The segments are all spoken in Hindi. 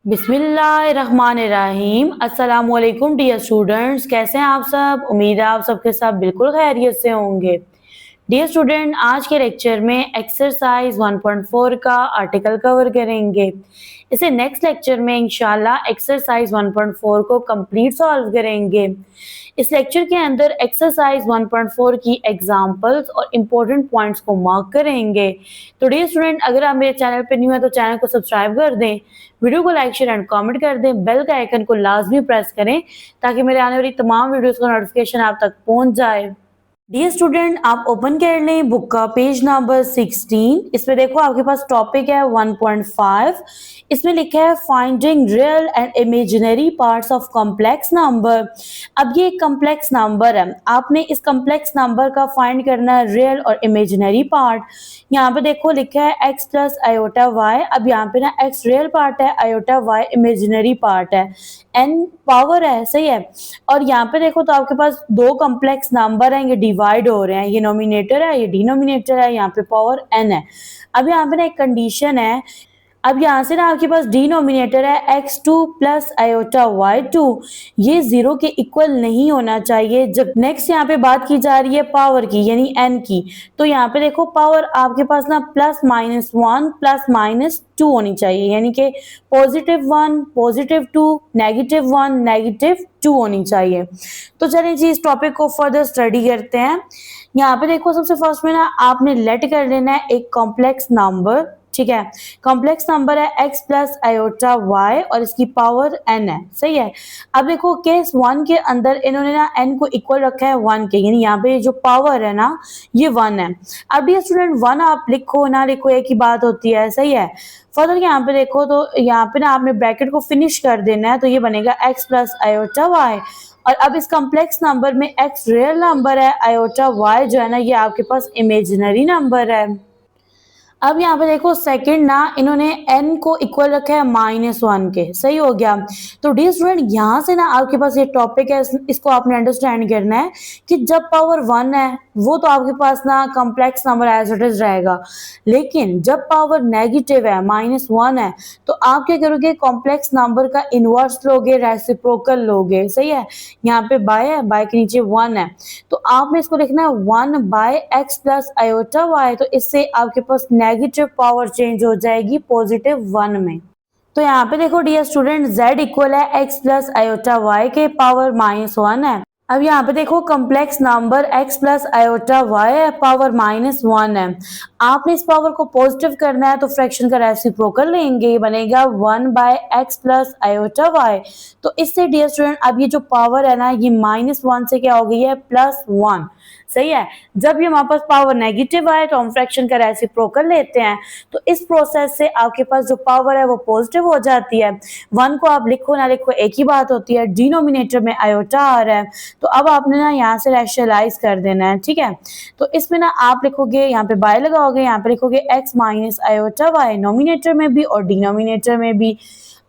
बिस्मिल्लाहिर्रहमानिर्रहीम। अस्सलाम वालेकुम डियर स्टूडेंट्स, कैसे हैं आप सब। उम्मीद है आप सबके साथ बिल्कुल खैरियत से होंगे। डियर स्टूडेंट, आज के लेक्चर में एक्सरसाइज 1.4 का आर्टिकल कवर करेंगे। इसे नेक्स्ट लेक्चर में इंशाल्लाह एक्सरसाइज 1.4 को कंप्लीट सॉल्व करेंगे। इस लेक्चर के अंदर एक्सरसाइज 1.4 की एग्जांपल्स और इम्पोर्टेंट पॉइंट्स को मार्क करेंगे। तो डियर स्टूडेंट, अगर आप मेरे चैनल पर न्यू है तो चैनल को सब्सक्राइब कर दें, वीडियो को लाइक शेयर एंड कमेंट कर दें, बेल का आइकन को लाजमी प्रेस करें ताकि मेरे आने वाली तमाम वीडियोस का नोटिफिकेशन आप तक पहुंच जाए। डियर स्टूडेंट, आप ओपन कर लें बुक का पेज नंबर 16। इसमें देखो आपके पास टॉपिक है 1.5। इसमें लिखा है finding real and imaginary parts of complex number. अब ये एक कॉम्प्लेक्स नंबर है, आपने इस कॉम्प्लेक्स नंबर का फाइंड करना है रियल और इमेजिनरी पार्ट। यहाँ पे देखो लिखा है x प्लस आयोटा वाई। अब यहाँ पे ना x रियल पार्ट है, आयोटा y इमेजिनरी पार्ट है, n पावर है, सही है। और यहाँ पे देखो तो आपके पास दो कॉम्प्लेक्स नंबर हैं, ये डिवाइड हो रहे हैं, ये नोमिनेटर है, ये डिनोमिनेटर है, यहाँ पे पावर n है। अब यहाँ पे ना एक कंडीशन है। अब यहाँ से ना आपके पास डिनोमिनेटर है x2 प्लस आयोटा y2, ये जीरो के इक्वल नहीं होना चाहिए। जब नेक्स्ट यहाँ पे बात की जा रही है पावर की यानी n की, तो यहाँ पे देखो पावर आपके पास ना +-1 +-2 होनी चाहिए, यानी कि +1 +2 -1 -2 होनी चाहिए। तो चलिए जी इस टॉपिक को फर्दर स्टडी करते हैं। यहाँ पे देखो सबसे फर्स्ट में ना आपने लेट कर लेना है एक कॉम्प्लेक्स नंबर, ठीक है। कॉम्प्लेक्स नंबर है x प्लस आयोटा y और इसकी पावर n है, सही है। अब देखो केस 1 के अंदर इन्होंने ना n को इक्वल रखा है 1 के, यानी यहाँ पे जो पावर है ना ये 1 है। अब ये स्टूडेंट 1 आप लिखो ना लिखो एक ही बात होती है, सही है। फर्दर यहाँ पे देखो तो यहाँ पे ना आपने ब्रैकेट को फिनिश कर देना है, तो ये बनेगा x प्लस आयोटा y। और अब इस कॉम्प्लेक्स नंबर में x रियल नंबर है, आयोटा y जो है ना ये आपके पास इमेजिनरी नंबर है। अब यहाँ पे देखो सेकंड ना इन्होंने n को इक्वल रखा है -1 के, सही हो गया। तो डियर स्टूडेंट यहाँ से ना आपके पास ये टॉपिक है, इसको आपने अंडरस्टैंड करना है कि जब पावर 1 है वो तो आपके पास ना complex number as it is रहेगा, लेकिन जब पावर नेगेटिव है -1 है तो आप क्या करोगे, कॉम्प्लेक्स नंबर का इनवर्स लोगे, रेसिप्रोकल लोगे, सही है। यहाँ पे बाय है, बाय के नीचे 1 है, तो आपने इसको लिखना है 1/x प्लस आयोटा y। तो इससे आपके पास नेगेटिव पावर चेंज हो जाएगी +1 में। तो यहाँ पे देखो डियर स्टूडेंट z इक्वल है x प्लस आयोटा y के, पावर -1 है। अब यहाँ पे देखो complex number x plus iota y है, पावर -1 है। आपने इस पावर को पॉजिटिव करना है तो फ्रैक्शन का रेसिप्रोकल लेंगे, ये बनेगा 1/x प्लस आयोटा y। तो इससे डियर स्टूडेंट अब ये जो पावर है ना ये -1 से क्या हो गई है, +1, सही है। जब ये हमारे पास पावर नेगेटिव आए तो हम फ्रैक्शन का रेसिप्रोकल लेते हैं, तो इस प्रोसेस से आपके पास जो पावर है वो पॉजिटिव हो जाती है। 1 को आप लिखो ना लिखो एक ही बात होती है, डिनोमिनेटर में आयोटा आ रहा है, तो अब आपने ना यहाँ से रैशनलाइज कर देना है, ठीक है। तो इसमें ना आप लिखोगे, यहाँ पे बाय लगाओगे, यहाँ पे लिखोगे x minus iota y, nominator में भी और डिनोमिनेटर में भी।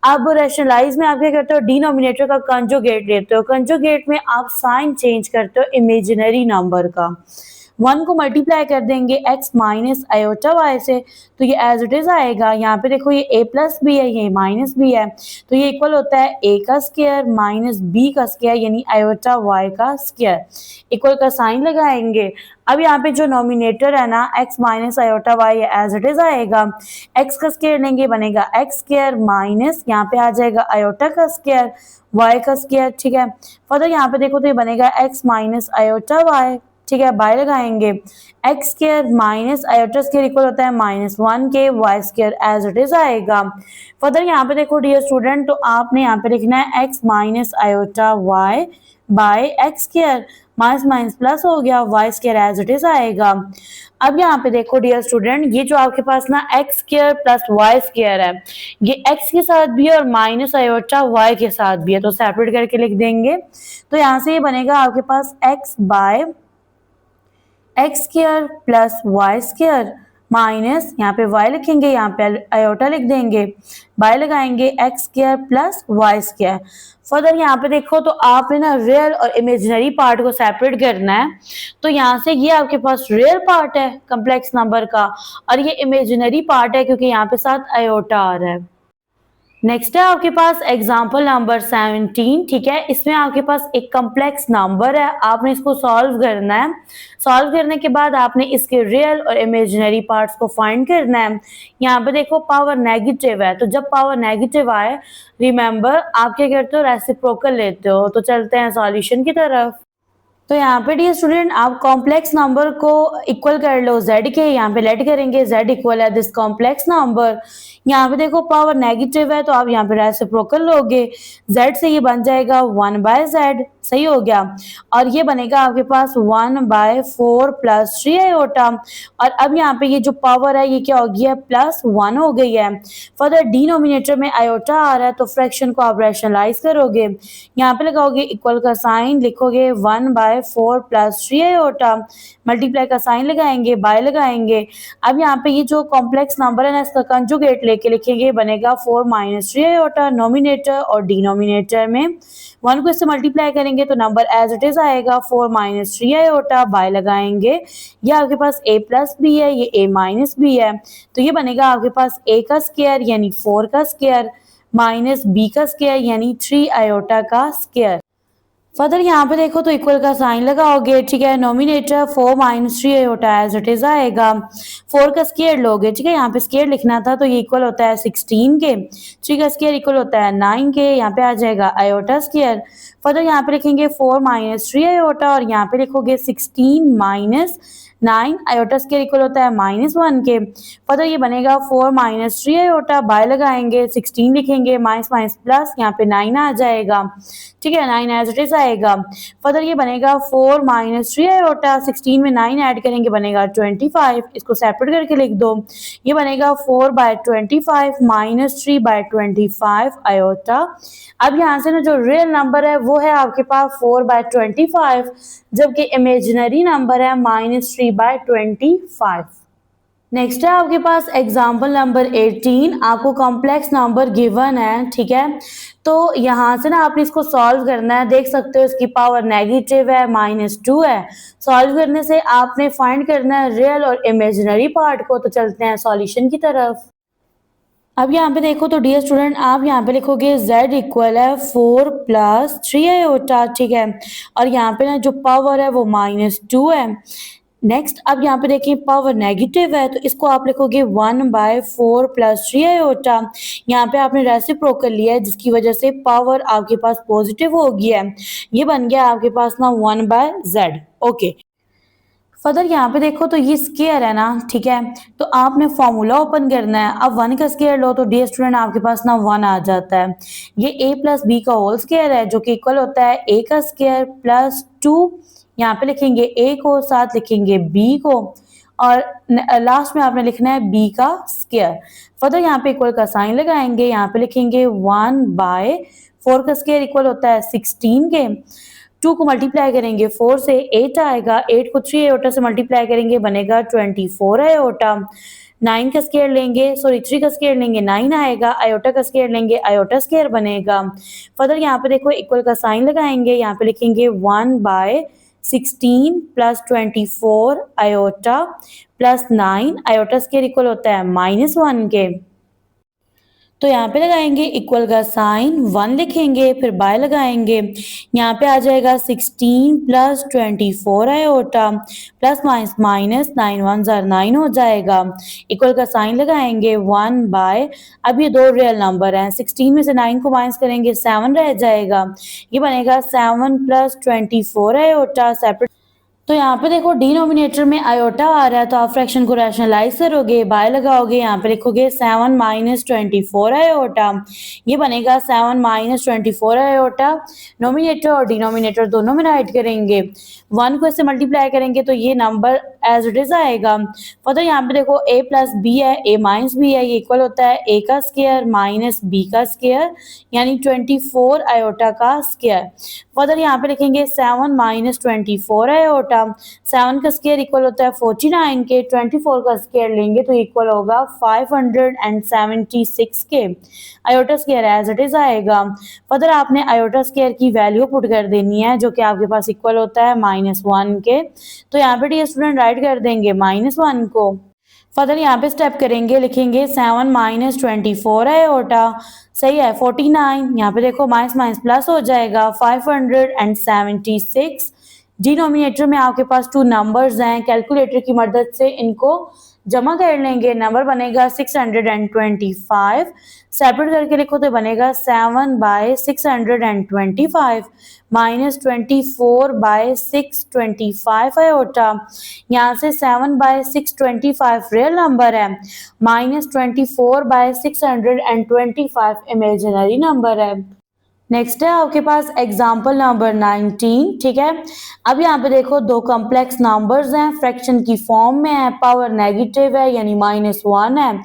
अब रैशनलाइज में आप क्या करते हो, डिनोमिनेटर का कंजुगेट लेते हो, कंजुगेट में आप साइन चेंज करते हो इमेजिनरी नंबर का। 1 को मल्टीप्लाई कर देंगे x माइनस आयोटा y से, तो ये एज इट इज आएगा। यहाँ पे देखो ये a प्लस बी है, ये माइनस बी है, तो ये इक्वल होता है a का स्क्वायर माइनस b का स्क्वायर, यानी आयोटा y का स्क्वायर। इक्वल का साइन लगाएंगे। अब यहाँ पे जो नोमिनेटर है ना x minus iota y as it is आएगा, x का स्क्वायर लेंगे बनेगा x स्क्वायर माइनस यहाँ पे आ जाएगा आयोटा का स्क्वायर y का स्क्वायर, ठीक है। फर्दर यहाँ पे देखो तो ये बनेगा x माइनस आयोटा y, ठीक है। बाय लगाएंगे, X square minus iota square equal होता है -1 के, Y square as it is आएगा। फर्दर यहाँ पे देखो डियर स्टूडेंट, तो आपने यहाँ पे लिखना है X minus iota Y by x square, minus minus plus हो गया, Y square as it is आएगा। अब यहाँ पे देखो डियर स्टूडेंट, ये जो आपके पास ना X square plus Y square है, ये एक्स के साथ भी है और माइनस आयोटा वाई के साथ भी है, तो सेपरेट करके लिख देंगे। तो यहाँ से ये बनेगा आपके पास x by x square plus Y square minus यहाँ पे y लिखेंगे, यहाँ पे आयोटा लिख देंगे, बाय लगाएंगे X square plus Y square. Further यहाँ पे देखो तो आपने ना रियल और इमेजिनरी पार्ट को सेपरेट करना है, तो यहाँ से ये आपके पास रियल पार्ट है कॉम्प्लेक्स नंबर का और ये इमेजिनरी पार्ट है क्योंकि यहाँ पे साथ आयोटा आ रहा है। नेक्स्ट है आपके पास एग्जाम्पल नंबर 17, ठीक है। इसमें आपके पास एक कम्प्लेक्स नंबर है, आपने इसको सॉल्व करना है। सॉल्व करने के बाद आपने इसके रियल और इमेजिनरी पार्ट्स को फाइंड करना है। यहाँ पे देखो पावर नेगेटिव है, तो जब पावर नेगेटिव आए रिमेंबर आप क्या करते हो, रेसिप्रोकल लेते हो। तो चलते हैं सॉल्यूशन की तरफ। तो यहाँ पे डियर स्टूडेंट आप कॉम्प्लेक्स नंबर को इक्वल कर लो z के, यहाँ पे लेट करेंगे z इक्वल है दिस कॉम्प्लेक्स नंबर। यहाँ पे देखो पावर नेगेटिव है तो आप यहाँ पे रेसिप्रोकल लोगे, z से ये बन जाएगा 1/z, सही हो गया। और ये बनेगा आपके पास 1/4 + 3 आयोटा। और अब यहाँ पे ये जो पावर है ये क्या हो गया, +1 हो गई है। फर्दर डिनोमिनेटर में आयोटा आ रहा है तो फ्रैक्शन को आप रैशनलाइज करोगे, यहाँ पे लगाओगे इक्वल का साइन, लिखोगे 1/4 + 3 आयोटा, मल्टीप्लाई का साइन लगाएंगे, बाय लगाएंगे। अब यहाँ पे ये जो कॉम्प्लेक्स नंबर है ना इसका कंजुगेट लेके लिखेंगे, बनेगा 4 - 3 आयोटा नोमिनेटर और डिनोमिनेटर में। 1 को इससे मल्टीप्लाई करेंगे तो नंबर एज इट इज आएगा 4 - 3 आयोटा, बाय लगाएंगे। ये आपके पास a + b है, ये a - b है, तो ये बनेगा आपके पास a का स्क्वायर यानी 4 का स्क्वायर माइनस b का स्क्वायर यानी 3 आयोटा का स्क्वायर। फर्दर यहाँ पे देखो तो इक्वल का साइन लगाओगे, ठीक है। Nominator 4 - 3 iota as it is आएगा। 4 का स्क्वायर लोगे, ठीक है, यहाँ पे स्क्वायर लिखना था तो ये इक्वल होता है 16 के। 3 का स्क्वायर इक्वल होता है 9 के, यहाँ पे आ जाएगा आयोटा स्क्वायर। फर्दर यहाँ पे लिखेंगे 4 - 3 आयोटा और यहाँ पे लिखोगे 16 - 9 आयोटा स्क्वायर इक्वल होता है -1 के। फर्दर ये बनेगा 4 - 3 आयोटा, बाय लगाएंगे, 16 लिखेंगे, माइनस माइनस प्लस, यहाँ पे 9 आ जाएगा, ठीक है, 9 एज इट इज आएगा। फर्दर ये बनेगा 4 - 3 आयोटा, 16 में 9 ऐड करेंगे बनेगा 25, इसको सेपरेट करके लिख दो। ये बनेगा 4/25 - 3/25 आयोटा। अब यहाँ से ना जो रियल नंबर है वो है आपके पास 4/25, जबकि इमेजिनरी नंबर है -3/25। नेक्स्ट है आपके पास एग्जाम्पल नंबर 18, आपको कॉम्प्लेक्स नंबर गिवन है, ठीक है। तो यहाँ से ना आपने इसको सॉल्व करना है, देख सकते हो इसकी पावर नेगेटिव है, -2 है। सॉल्व करने से आपने फाइंड करना है रियल और इमेजिनरी पार्ट को। तो चलते हैं सॉल्यूशन की तरफ। अब यहाँ पे देखो तो डियर स्टूडेंट आप यहाँ पे लिखोगे z इक्वल है 4 + 3 आयोटा, ठीक है। और यहाँ पे ना जो पावर है वो -2 है। नेक्स्ट अब यहाँ पे देखिए पावर नेगेटिव है तो इसको आप लिखोगे 1/4 + 3 आयोटा। यहाँ पे आपने रेसिप्रोकल लिया है जिसकी वजह से पावर आपके पास पॉजिटिव हो गया है, ये बन गया आपके पास ना 1/z, ओके। फर्दर यहाँ पे देखो तो ये स्क्वायर है ना, ठीक है, तो आपने फॉर्मूला ओपन करना है। अब 1 का स्क्वायर लो तो डियर स्टूडेंट आपके पास ना 1 आ जाता है। ये a + b का होल स्क्वायर है जो कि इक्वल होता है a का स्क्वायर +2, यहाँ पे लिखेंगे a को, साथ लिखेंगे b को, और लास्ट में आपने लिखना है b का स्क्वायर। फर्दर यहाँ पे इक्वल का साइन लगाएंगे, यहाँ पे लिखेंगे 1/4 का स्क्वायर इक्वल होता है 16 के। 2 को मल्टीप्लाई करेंगे 4 से 8 आएगा, 8 को 3 आयोटा से मल्टीप्लाई करेंगे बनेगा 24 आयोटा। 9 का स्क्वायर लेंगे, सॉरी 3 का स्क्वायर लेंगे 9 आएगा, आयोटा का स्क्वायर लेंगे आयोटा स्क्वायर बनेगा। फर्दर यहाँ पे देखो इक्वल का साइन लगाएंगे, यहाँ पे लिखेंगे 1/16 + 24 आयोटा + 9 आयोटा स्क्वायर इक्वल होता है -1 के। तो यहाँ पे लगाएंगे इक्वल का साइन, 1 लिखेंगे, फिर बाय लगाएंगे, यहाँ पे आ जाएगा 16 + 24 आयोटा प्लस माइनस माइनस 9 1 ज़ार 9 हो जाएगा। इक्वल का साइन लगाएंगे 1/, अब ये दो रियल नंबर हैं, 16 में से 9 को माइनस करेंगे 7 रह जाएगा, ये बनेगा 7 + 24 आयोटा सेपरेट। तो यहाँ पे देखो डिनोमिनेटर में आयोटा आ रहा है तो आप फ्रैक्शन को रैशनलाइज करोगे, बाय लगाओगे, यहाँ पे लिखोगे 7 - 24 आयोटा, ये बनेगा 7 - 24 आयोटा। नोमिनेटर और डिनोमिनेटर दोनों में राइट करेंगे, 1 को इससे मल्टीप्लाई करेंगे तो ये नंबर एज इट इज आएगा। फर्दर यहाँ पे देखो a + b है, a - b है, ये इक्वल होता है a का स्क्वायर - b का स्क्वायर यानी 24 आयोटा का स्क्वायर। फर्दर यहाँ पे लिखेंगे 7 - 24 आयोटा, 7 का स्क्वायर इक्वल होता है 49 के, 24 का स्क्वायर लेंगे तो इक्वल होगा 576 के। Iota square as it is आएगा। फर्दर आपने आयोटा स्क्वायर की वैल्यू पुट कर देनी है जो कि आपके पास इक्वल होता है -1 के। तो यहाँ पे डी स्टूडेंट राइट कर देंगे -1 को। फर्दर यहाँ पे स्टेप करेंगे, लिखेंगे 7 माइनस 24 आयोटा, सही है 49। यहाँ पे देखो माइनस माइनस प्लस हो जाएगा 576। डिनोमिनेटर में आपके पास 2 नंबर्स हैं, कैलकुलेटर की मदद से इनको जमा कर लेंगे, नंबर बनेगा 625। सेपरेट करके लिखो तो बनेगा 7/625 माइनस 24/625 आयोटा। यहाँ से 7/625 रियल नंबर है, माइनस 24/625 इमेजिनरी नंबर है। नेक्स्ट है आपके पास एग्जाम्पल नंबर 19, ठीक है। अब यहाँ पे देखो दो कॉम्प्लेक्स नंबर्स हैं, फ्रैक्शन की फॉर्म में है, पावर नेगेटिव है यानी -1 है।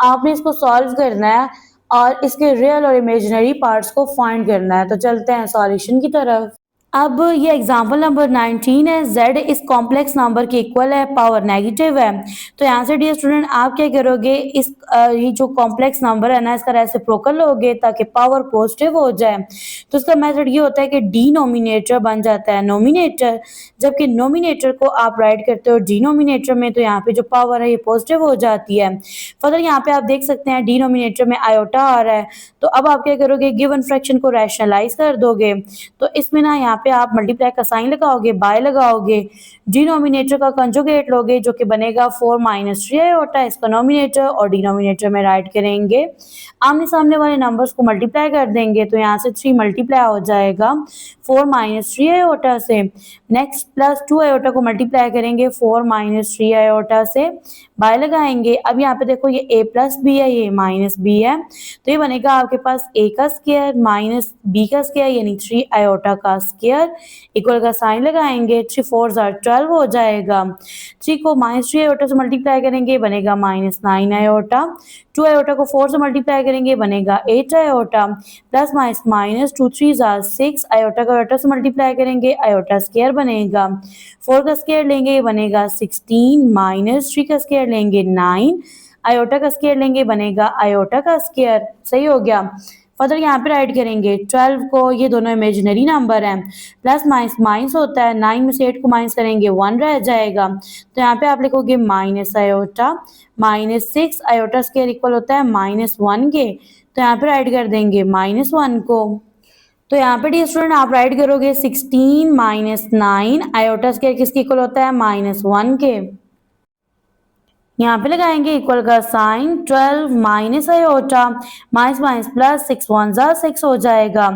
आपने इसको सॉल्व करना है और इसके रियल और इमेजिनरी पार्ट्स को फाइंड करना है। तो चलते हैं सॉल्यूशन की तरफ। अब ये एग्जाम्पल नंबर 19 है, z इस कॉम्प्लेक्स नंबर के इक्वल है, पावर नेगेटिव है। तो यहाँ से डियर स्टूडेंट आप क्या करोगे, इस ये जो कॉम्प्लेक्स नंबर है ना इसका रेसिप्रोकल लोगे ताकि पावर पॉजिटिव हो जाए। तो इसका मेथड ये होता है कि डिनोमिनेटर बन जाता है नोमिनेटर, जबकि नोमिनेटर को आप राइट करते हो डिनोमिनेटर में, तो यहाँ पे जो पावर है ये पॉजिटिव हो जाती है। फर्दर यहाँ पे आप देख सकते हैं डिनोमिनेटर में आयोटा आ रहा है, तो अब आप क्या करोगे, गिवन फ्रैक्शन को रैशनलाइज कर दोगे। तो इसमें ना यहाँ पे आप मल्टीप्लाई का साइन लगाओगे, बाय लगाओगे, डिनोमिनेटर का कंजुगेट लोगे जो कि बनेगा 4 माइनस 3 आयोटा, इसका नोमिनेटर और डिनोमिनेटर में राइट करेंगे। आमने सामने वाले नंबर्स को मल्टीप्लाई कर देंगे तो यहाँ से 3 मल्टीप्लाई हो जाएगा 4 माइनस 3 आयोटा से। नेक्स्ट प्लस 2 आयोटा को मल्टीप्लाई करेंगे 4 माइनस 3 आयोटा से, बाय लगाएंगे। अब यहाँ पे देखो ये a प्लस बी है, ये माइनस बी है, तो ये बनेगा आपके पास a का स्क्वायर माइनस b का स्क्वायर यानी 3 आयोटा का स्क्वायर, इक्वल का साइन लगाएंगे, 3 4 12 हो जाएगा। 3 को माइनस 3 आयोटा से मल्टीप्लाई करेंगे बनेगा -9 आयोटा, 2 आयोटा को 4 से मल्टीप्लाई करेंगे बनेगा 8 iota, plus minus minus 2 3 6 iota का आयोटा से मल्टीप्लाई करेंगे आयोटा स्क्वायर बनेगा, 4 का स्क्वायर लेंगे ये बनेगा 16 माइनस 3 का स्क्वायर लेंगे 9, आयोटा का स्क्वायर लेंगे बनेगा आयोटा का स्क्वायर, सही हो गया। फर्दर यहाँ पे राइट करेंगे 12 को, ये दोनों इमेजिनरी नंबर हैं, प्लस माइनस माइनस होता है, 9 में से 8 को माइनस करेंगे 1 रह जाएगा, तो यहाँ पे आप लिखोगे minus iota minus 6 iota square equal होता है -1 के, तो यहाँ पे राइट कर देंगे -1 को। तो यहाँ पे डियर स्टूडेंट आप राइट करोगे 16 माइनस 9 आयोटा स्क्वायर किसके इक्वल होता है -1 के। यहाँ पे लगाएंगे इक्वल का sign, 12 minus iota minus minus plus 6 1 6 हो जाएगा।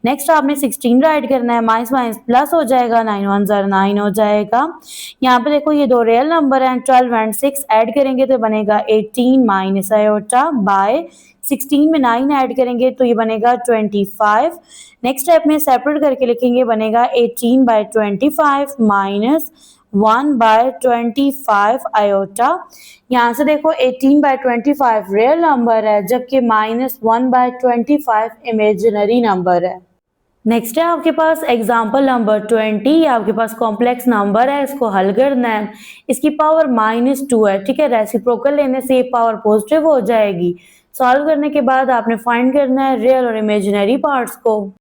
नेक्स्ट आपने 16 राइट करना है, माइनस माइनस प्लस हो जाएगा, 9 1 9 हो जाएगा। यहाँ पे देखो ये दो रियल नंबर हैं, 12 एंड 6 ऐड करेंगे तो बनेगा 18 माइनस आयोटा बाय 16 में 9 ऐड करेंगे तो ये बनेगा 25। नेक्स्ट स्टेप में सेपरेट करके लिखेंगे बनेगा 18/25 माइनस 1/25 आयोटा। यहाँ से देखो 18/25 रियल नंबर है जबकि -1/25 इमेजिनरी नंबर है। नेक्स्ट है आपके पास एग्जाम्पल नंबर 20, आपके पास कॉम्प्लेक्स नंबर है, इसको हल करना है। इसकी पावर -2 है, ठीक है, रेसिप्रोकल लेने से ये पावर पॉजिटिव हो जाएगी। सॉल्व करने के बाद आपने फाइंड करना है रियल और इमेजिनरी पार्ट्स को।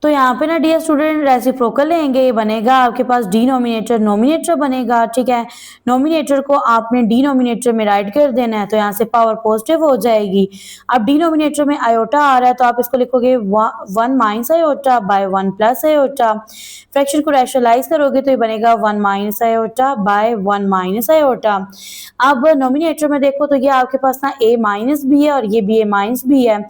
तो यहाँ पे ना डियर स्टूडेंट रेसिप्रोकल लेंगे, ये बनेगा आपके पास डिनोमिनेटर नोमिनेटर बनेगा, ठीक है। नोमिनेटर को आपने डिनोमिनेटर में राइट कर देना है तो यहाँ से पावर पॉजिटिव हो जाएगी। अब डिनोमिनेटर में आयोटा आ रहा है तो आप इसको लिखोगे 1 minus iota by 1 plus iota. Fraction को रैशनलाइज करोगे तो ये बनेगा 1 minus iota by 1 minus iota. अब नोमिनेटर में देखो तो ये आपके पास ना a माइनस बी है और ये भी a माइनस बी है,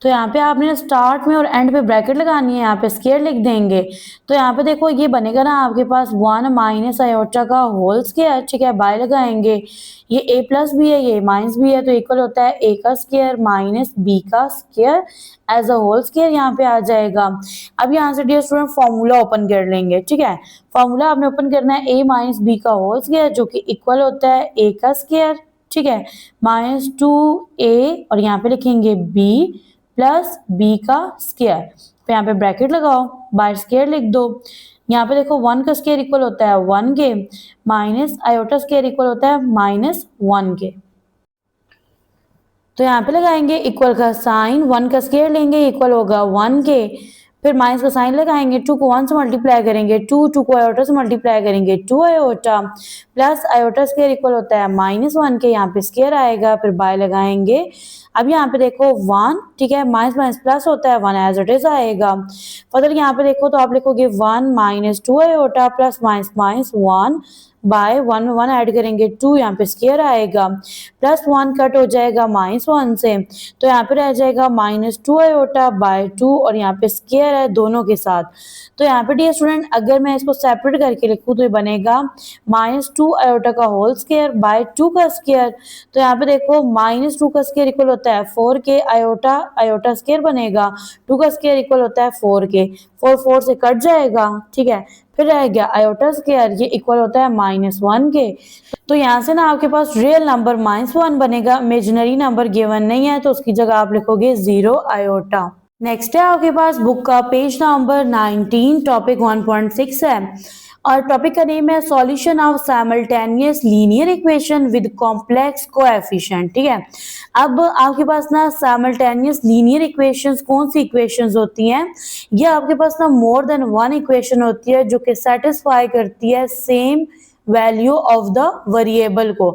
तो यहाँ पे आपने स्टार्ट में और एंड पे ब्रैकेट लगानी है, यहाँ पे स्क्वायर लिख देंगे। तो यहाँ पे देखो ये बनेगा ना आपके पास 1 माइनस आयोटा का होल स्क्वायर, ठीक है, बाय लगाएंगे, ये a प्लस बी है ये माइनस बी है तो इक्वल होता है a का स्क्वायर माइनस b का square as a whole square यहाँ पे आ जाएगा। अब यहाँ से डियर स्टूडेंट फॉर्मूला ओपन कर लेंगे, ठीक है। फॉर्मूला आपने ओपन करना है a माइनस बी का होल स्क्वायर जो कि इक्वल होता है a का स्क्वायर, ठीक है, -2a और यहाँ पे लिखेंगे b प्लस b का स्क्वायर, तो यहाँ पे ब्रैकेट लगाओ, बाय स्क्वायर लिख दो। यहाँ पे देखो 1 का स्क्वायर इक्वल होता है 1 के, माइनस आयोटा स्क्वायर इक्वल होता है -1 के, तो यहाँ पे लगाएंगे इक्वल का साइन, 1 का स्क्वायर लेंगे इक्वल होगा 1 के, फिर माइनस का साइन लगाएंगे, 2 को 1 से मल्टीप्लाई करेंगे, 2 को आयोटा से मल्टीप्लाई करेंगे, 2 iota plus iota square equal होता है -1 के, यहाँ पे स्क्वायर आएगा, फिर बाय लगाएंगे। अब यहाँ पे देखो 1, ठीक है, माइनस माइनस प्लस होता है, 1 एज इट इज आएगा। फर्दर यहाँ पे देखो तो आप लिखोगे 1 - 2 iota plus minus minus 1 by 1 add करेंगे, 2 यहाँ पे स्क्वायर आएगा, प्लस 1 कट हो जाएगा -1 से, तो यहाँ पे रह जाएगा -2 आयोटा बाय 2 और यहाँ पे स्क्वायर है दोनों के साथ। तो यहाँ पे डियर स्टूडेंट अगर मैं इसको सेपरेट करके लिखूँ तो ये बनेगा -2 आयोटा का होल स्क्वायर बाय 2 का स्क्वायर। तो यहाँ पे देखो -2 का स्क्वायर इक्वल होता है 4 के, आयोटा आयोटा स्क्वायर बनेगा, 2 का स्क्वायर इक्वल होता है 4 के, 4 से कट जाएगा, ठीक है, फिर रह गया आयोटा स्क्वायर, ये इक्वल होता है -1 के। तो यहाँ से ना आपके पास रियल नंबर -1 बनेगा, इमेजिनरी नंबर गिवन नहीं है तो उसकी जगह आप लिखोगे 0 आयोटा। नेक्स्ट है आपके पास बुक का पेज नंबर 19, टॉपिक 1.6 है और टॉपिक का नेम है solution of simultaneous linear equation with complex coefficient. ठीक है, अब आपके पास ना साइमल्टेनियस लीनियर इक्वेशंस कौन सी इक्वेशंस होती हैं, ये आपके पास ना मोर देन वन इक्वेशन होती है जो कि सेटिस्फाई करती है same value of the variable को।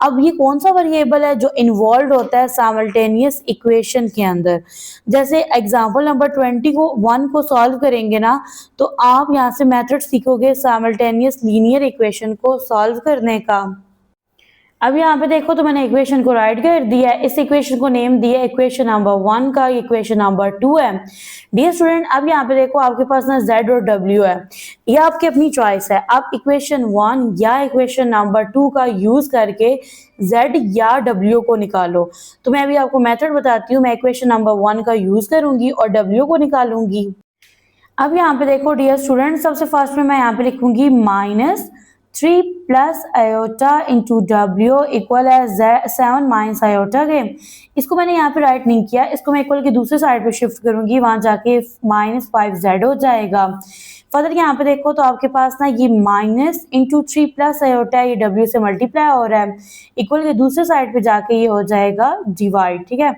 अब ये कौन सा वेरिएबल है जो इन्वॉल्व होता है साइमल्टेनियस इक्वेशन के अंदर। जैसे एग्जांपल नंबर 21 को सॉल्व करेंगे ना तो आप यहाँ से मेथड सीखोगे साइमल्टेनियस लीनियर इक्वेशन को सॉल्व करने का। अब यहाँ पे देखो तो मैंने इक्वेशन को राइट कर दिया है, इस इक्वेशन को नेम दिया इक्वेशन नंबर 1 का, इक्वेशन नंबर 2 है। डियर स्टूडेंट अब यहाँ पे देखो आपके पास ना z और w है, ये आपकी अपनी चॉइस है, आप इक्वेशन 1 या इक्वेशन नंबर 2 का यूज करके z या w को निकालो। तो मैं अभी आपको मेथड बताती हूँ, मैं इक्वेशन नंबर 1 का यूज करूंगी और w को निकालूंगी। अब यहाँ पे देखो डियर स्टूडेंट सबसे फर्स्ट में मैं यहाँ पे लिखूंगी -3 plus iota into W equal है 7 माइनस आयोटा के। इसको मैंने यहाँ पे राइट नहीं किया, इसको मैं इक्वल की दूसरी साइड पे शिफ्ट करूंगी, वहां जाके -5z हो जाएगा। फर्दर यहाँ पे देखो तो आपके पास ना ये माइनस इंटू 3 प्लस आयोटा ये w से मल्टीप्लाई हो रहा है, इक्वल के दूसरे साइड पे जाके ये हो जाएगा डिवाइड। ठीक है,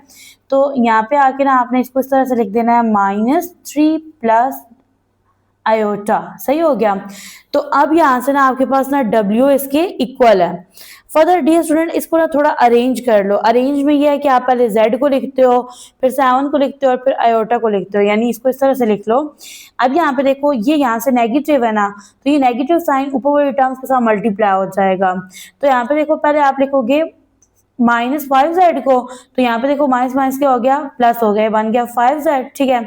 तो यहाँ पे आके ना आपने इसको इस तरह से लिख देना है -3 प्लस आयोटा, सही हो गया। तो अब यहाँ से ना आपके पास ना w इसके इक्वल है। फर्दर डियर स्टूडेंट इसको ना थोड़ा अरेंज कर लो, अरेंज में ये है कि आप पहले z को लिखते हो, फिर 7 को लिखते हो और फिर आयोटा को लिखते हो, यानी इसको इस तरह से लिख लो। अब यहाँ पे देखो ये यहाँ से नेगेटिव है ना, तो ये नेगेटिव साइन ऊपर वाले टर्म्स के साथ मल्टीप्लाई हो जाएगा। तो यहाँ पे देखो पहले आप लिखोगे -5z को, तो यहाँ पे देखो माइनस माइनस क्या हो गया, प्लस हो गया, बन गया 5z। ठीक है,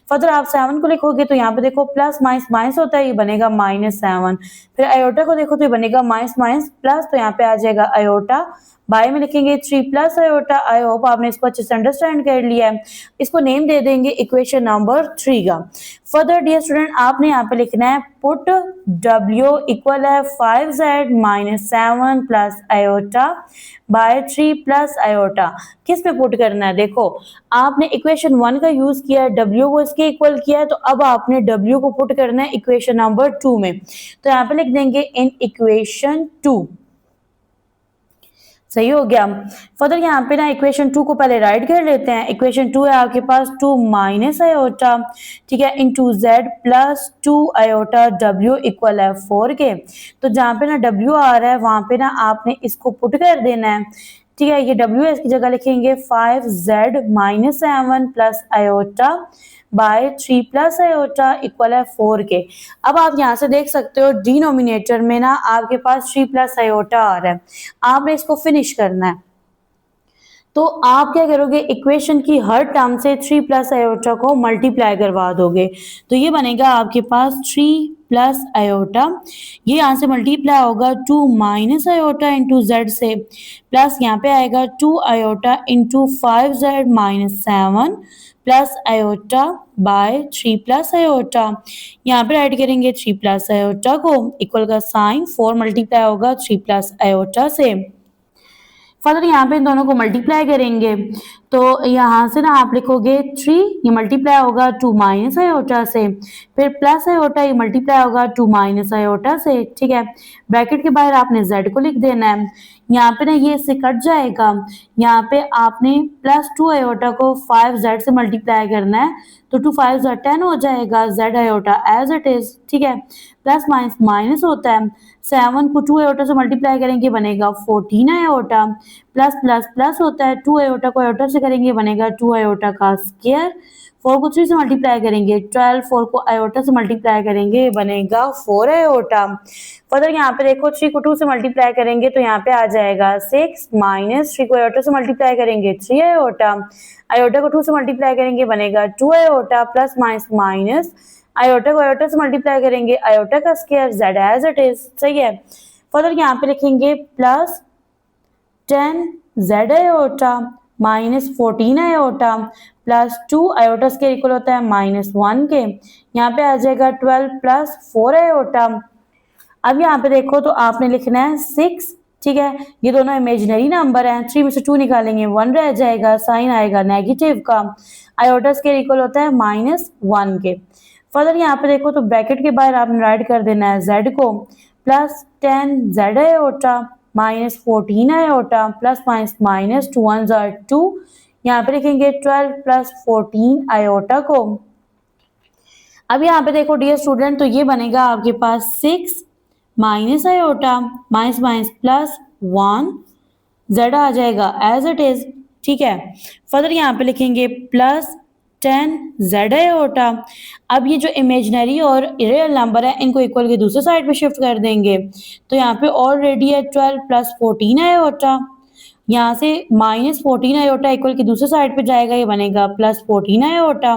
फर्दर आप 7 को लिखोगे तो यहाँ पे देखो प्लस माइनस माइनस होता है, ये बनेगा -7। फिर आयोटा को देखो तो ये बनेगा माइनस माइनस प्लस, तो यहाँ पे आ जाएगा आयोटा, बाय में लिखेंगे 3 प्लस आयोटा। आई होप आपने इसको अच्छे से अंडरस्टैंड कर लिया है। इसको नेम दे देंगे इक्वेशन नंबर 3 का। फर्दर डियर स्टूडेंट आपने यहाँ पे लिखना है पुट w इक्वल है 5z minus 7 plus iota by 3 plus iota. किस पे पुट करना है, देखो आपने इक्वेशन 1 का यूज किया है, w को इसके इक्वल किया है, तो अब आपने w को पुट करना है इक्वेशन नंबर 2 में। तो यहाँ पे लिख देंगे इन इक्वेशन 2, सही हो गया। फर्दर यहाँ पे ना इक्वेशन 2 को पहले राइट कर लेते हैं। इक्वेशन 2 है आपके पास 2 माइनस आयोटा, ठीक है, into z plus 2 iota w equal है 4 के। तो जहाँ पे ना w आ रहा है वहां पे ना आपने इसको पुट कर देना है। ठीक है, ये w है, इसकी जगह लिखेंगे 5z minus 7 plus iota by 3 plus iota equal है 4 के। अब आप यहाँ से देख सकते हो डिनोमिनेटर में ना आपके पास 3 प्लस आयोटा आ रहा है, आपने इसको फिनिश करना है। तो आप क्या करोगे, इक्वेशन की हर टर्म से 3 प्लस आयोटा को मल्टीप्लाई करवा दोगे, तो ये बनेगा आपके पास 3 प्लस आयोटा, ये यहाँ से मल्टीप्लाई होगा 2 माइनस आयोटा इंटू जेड से, प्लस यहाँ पे आएगा 2 iota into 5z minus 7 plus iota by 3 plus iota. यहाँ पे राइट करेंगे 3 प्लस आयोटा को, इक्वल का साइन 4 मल्टीप्लाई होगा 3 प्लस आयोटा से। फर्दर यहाँ पे इन दोनों को मल्टीप्लाई करेंगे तो यहाँ से ना आप लिखोगे 3, ये मल्टीप्लाई होगा 2 माइनस आयोटा से, फिर प्लस आयोटा, ये मल्टीप्लाई होगा 2 माइनस आयोटा से, ठीक है। ब्रैकेट के बाहर आपने z को लिख देना है। यहाँ पे ना ये इससे कट जाएगा, यहाँ पे आपने प्लस 2 आयोटा को 5z से मल्टीप्लाई करना है, तो 2 5 10 हो जाएगा, z iota as it is, ठीक है। प्लस माइनस माइनस होता है, 7 को 2 आयोटा से मल्टीप्लाई करेंगे बनेगा 14 आयोटा, प्लस प्लस प्लस होता है, 2 आयोटा को आयोटा से करेंगे बनेगा 2 आयोटा का स्क्वायर, 4 को 3 से मल्टीप्लाई करेंगे 12, 4 को आयोटा से मल्टीप्लाई करेंगे बनेगा 4 आयोटा। फर्दर यहाँ पे देखो 3 को 2 से मल्टीप्लाई करेंगे तो यहाँ पे आ जाएगा 6, माइनस 3 को आयोटा से मल्टीप्लाई करेंगे 3 आयोटा, आयोटा को 2 से मल्टीप्लाई करेंगे बनेगा 2 iota, plus minus minus, iota को आयोटा से मल्टीप्लाई करेंगे आयोटा का square, z as it is, सही है। फर्दर यहाँ पे लिखेंगे plus 10 z iota minus 14 iota plus 2 iota square equal होता है -1 के, यहाँ पे आ जाएगा 12 प्लस 4 आयोटा। अब यहाँ पे देखो तो आपने लिखना है 6, ठीक है। ये दोनों इमेजिनरी नंबर हैं, 3 में से 2 निकालेंगे 1 रह जाएगा, साइन आएगा नेगेटिव का, आयोटा स्क्वायर इक्वल होता है -1 के। फर्दर यहाँ पे देखो तो ब्रैकेट के बाहर आपने राइट कर देना है z को, plus 10 z iota minus 14 iota plus minus minus 2 1 2, यहाँ पे लिखेंगे 12 प्लस 14 आयोटा को। अब यहाँ पे देखो डियर स्टूडेंट, तो ये बनेगा आपके पास 6 minus iota minus minus plus 1, z आ जाएगा एज इट इज, ठीक है। फर्दर यहाँ पे लिखेंगे प्लस 10 z आयोटा। अब ये जो इमेजिनरी और रियल नंबर है इनको इक्वल के दूसरे साइड पे शिफ्ट कर देंगे, तो यहाँ पे ऑलरेडी है 12 प्लस 14 आयोटा, यहाँ से माइनस 14 आयोटा इक्वल की दूसरे साइड पे जाएगा, ये बनेगा प्लस 14 आयोटा,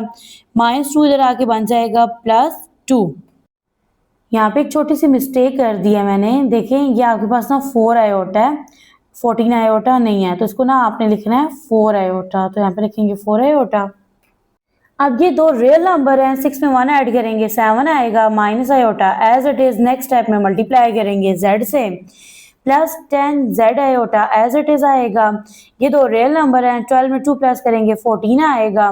-2 इधर आके बन जाएगा +2। यहाँ पे एक छोटी सी मिस्टेक कर दी है मैंने, देखें ये आपके पास ना 4 आयोटा है, 14 आयोटा नहीं है, तो इसको ना आपने लिखना है 4 आयोटा, तो यहाँ पे लिखेंगे 4 आयोटा। अब ये दो रियल नंबर हैं, 6 में 1 ऐड करेंगे 7 आएगा, minus iota as it is, next step में मल्टीप्लाई करेंगे z से, plus 10 z iota as it is आएगा। ये दो रियल नंबर हैं, 12 में 2 प्लस करेंगे 14 आएगा।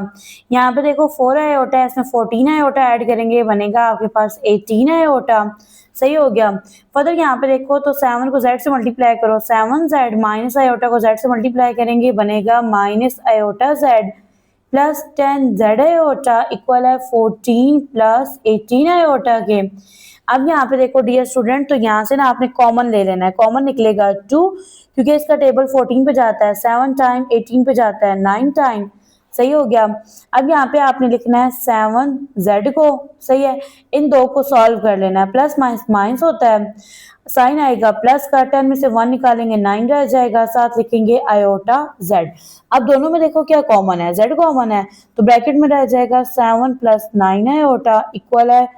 यहाँ पे देखो 4 आयोटा है, इसमें 14 आयोटा ऐड करेंगे बनेगा आपके पास 18 आयोटा, सही हो गया। फर्दर यहाँ पे देखो तो 7 को z से मल्टीप्लाई करो, 7z माइनस आयोटा को z से मल्टीप्लाई करेंगे बनेगा minus iota z, plus 10 z iota equal है 14 प्लस 18 आयोटा के। अब यहाँ पे देखो डियर स्टूडेंट, तो यहाँ से ना आपने कॉमन ले लेना है, कॉमन निकलेगा 2, क्योंकि इसका टेबल 14 पे जाता है, 7 टाइम 18 पे जाता है 9 टाइम, सही हो गया। अब यहाँ पे आपने लिखना है 7z को, सही है, इन दो को सॉल्व कर लेना है, प्लस माइनस माइनस होता है, साइन आएगा प्लस का, 10 में से 1 निकालेंगे 9 रह जाएगा, साथ लिखेंगे आयोटा z। अब दोनों में देखो क्या कॉमन है, z कॉमन है, तो ब्रैकेट में रह जाएगा 7 प्लस 9 आयोटा इक्वल है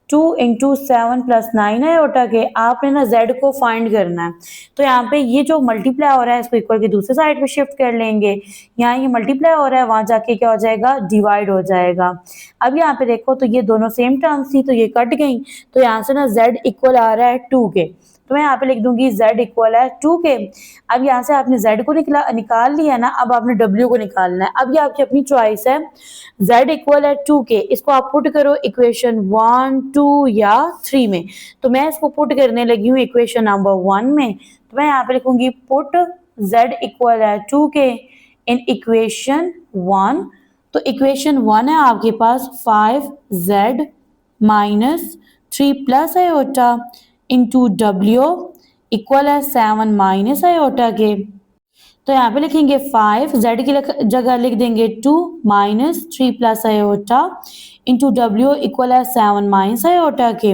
2 इंटू 7 प्लस 9 आयोटा के। आपने ना z को फाइंड करना है, तो यहाँ पे ये जो मल्टीप्लाई हो रहा है इसको इक्वल के दूसरे साइड पे शिफ्ट कर लेंगे, यहाँ ये मल्टीप्लाई हो रहा है वहां जाके क्या हो जाएगा, डिवाइड हो जाएगा। अब यहाँ पे देखो तो ये दोनों सेम टर्म्स थी तो ये कट गई, तो यहाँ से ना z इक्वल आ रहा है 2 के, तो मैं यहाँ पे लिख दूंगी z इक्वल है 2 के। अब यहाँ से आपने z को निकाल लिया ना, अब आपने w को निकालना है। अब ये आपकी अपनी चॉइस है, z इक्वल है 2 के, इसको आप पुट करो इक्वेशन 1 2 या 3 में, तो मैं इसको पुट करने लगी हूँ इक्वेशन नंबर 1 में, तो मैं यहाँ पे लिखूंगी पुट z इक्वल है 2 के इन इक्वेशन 1। तो इक्वेशन 1 है आपके पास 5z minus 3 plus iota into w equal है 7 माइनस आयोटा के। तो यहाँ पे लिखेंगे 5, z की जगह लिख देंगे 2 minus 3 plus iota into w equal है 7 माइनस आयोटा के।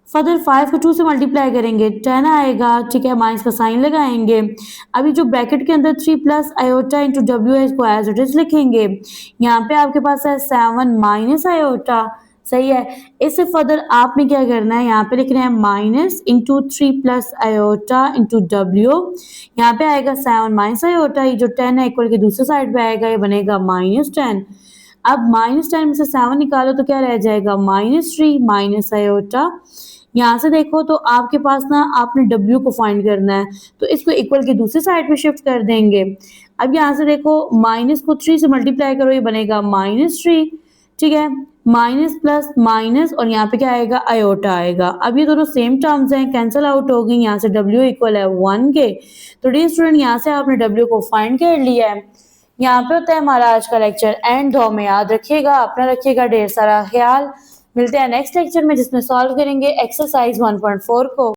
फर्दर 5 को 2 से मल्टीप्लाई करेंगे 10 आएगा, ठीक है, माइनस का साइन लगाएंगे। अभी जो ब्रैकेट के अंदर 3 प्लस आयोटा इंटू w है इसको एज इट इज लिखेंगे। यहाँ पे आपके पास है 7 माइनस आयोटा, सही है। इससे फर्दर आपने क्या करना है, यहाँ पे लिखना है minus into 3 plus iota into w, यहाँ पे आएगा 7 माइनस आयोटा, ये जो 10 है इक्वल के दूसरे साइड पे आएगा, ये बनेगा -10। अब -10 में से 7 निकालो तो क्या रह जाएगा, -3 माइनस आयोटा। यहाँ से देखो तो आपके पास ना आपने w को फाइंड करना है, तो इसको इक्वल के दूसरे साइड पे शिफ्ट कर देंगे। अब यहाँ से देखो माइनस को 3 से मल्टीप्लाई करो, ये बनेगा -3, ठीक है, माइनस प्लस माइनस और यहाँ पे क्या आएगा, आयोटा आएगा। अब ये दोनों सेम टर्म्स हैं, कैंसिल आउट हो गई, यहाँ से W इक्वल है 1 के। तो डियर स्टूडेंट यहाँ से आपने W को फाइंड कर लिया है। यहाँ पे होता है हमारा आज का लेक्चर एंड। दो में याद रखिएगा, अपना रखिएगा ढेर सारा ख्याल। मिलते हैं नेक्स्ट लेक्चर में जिसमें सॉल्व करेंगे एक्सरसाइज 1.4 को।